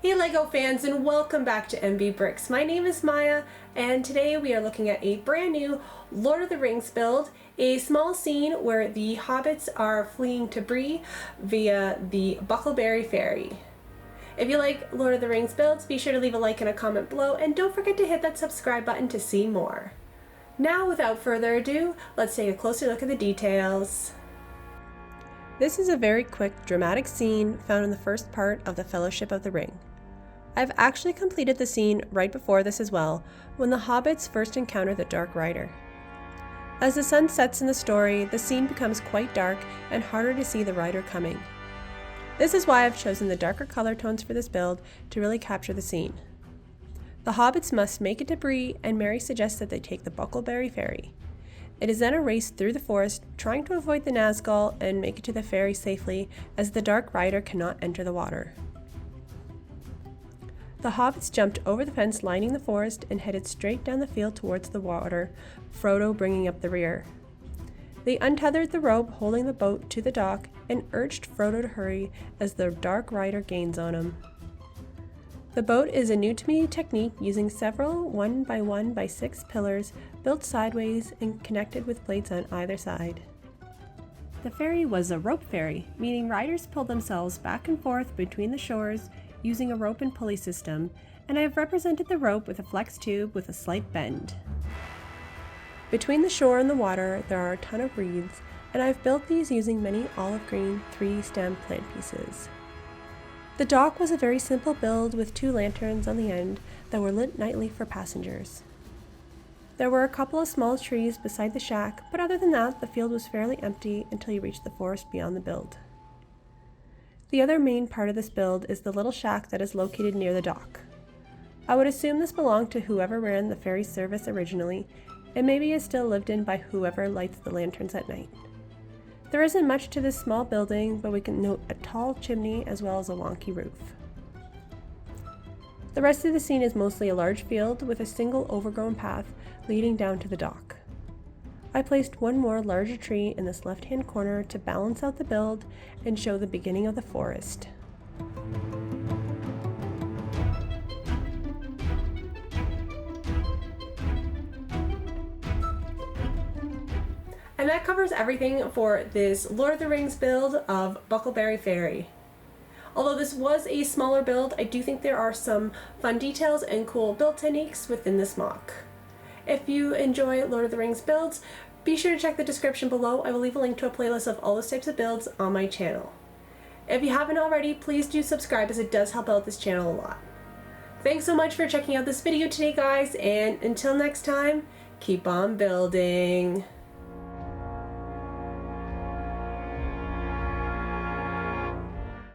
Hey LEGO fans, and welcome back to MB Bricks. My name is Maya, and today we are looking at a brand new Lord of the Rings build, a small scene where the Hobbits are fleeing to Bree via the Bucklebury Ferry. If you like Lord of the Rings builds, be sure to leave a like and a comment below, and don't forget to hit that subscribe button to see more. Now, without further ado, let's take a closer look at the details. This is a very quick, dramatic scene found in the first part of the Fellowship of the Ring. I've actually completed the scene right before this as well, when the Hobbits first encounter the Dark Rider. As the sun sets in the story, the scene becomes quite dark and harder to see the rider coming. This is why I've chosen the darker color tones for this build to really capture the scene. The Hobbits must make it to Bree, and Merry suggests that they take the Bucklebury Ferry. It is then a race through the forest, trying to avoid the Nazgul and make it to the ferry safely, as the Dark Rider cannot enter the water. The Hobbits jumped over the fence lining the forest and headed straight down the field towards the water, Frodo bringing up the rear. They untethered the rope holding the boat to the dock and urged Frodo to hurry as the Dark Rider gains on him. The boat is a new-to-me technique using several 1x1x6 pillars built sideways and connected with plates on either side. The ferry was a rope ferry, meaning riders pulled themselves back and forth between the shores using a rope and pulley system, and I have represented the rope with a flex tube with a slight bend. Between the shore and the water there are a ton of reeds, and I've built these using many olive green 3-stem plant pieces. The dock was a very simple build with 2 lanterns on the end that were lit nightly for passengers. There were a couple of small trees beside the shack, but other than that the field was fairly empty until you reached the forest beyond the build. The other main part of this build is the little shack that is located near the dock. I would assume this belonged to whoever ran the ferry service originally, and maybe is still lived in by whoever lights the lanterns at night. There isn't much to this small building, but we can note a tall chimney as well as a wonky roof. The rest of the scene is mostly a large field with a single overgrown path leading down to the dock. I placed one more larger tree in this left-hand corner to balance out the build and show the beginning of the forest. And that covers everything for this Lord of the Rings build of Bucklebury Ferry. Although this was a smaller build, I do think there are some fun details and cool build techniques within this mock. If you enjoy Lord of the Rings builds, be sure to check the description below. I will leave a link to a playlist of all those types of builds on my channel. If you haven't already, please do subscribe as it does help out this channel a lot. Thanks so much for checking out this video today, guys, and until next time, keep on building.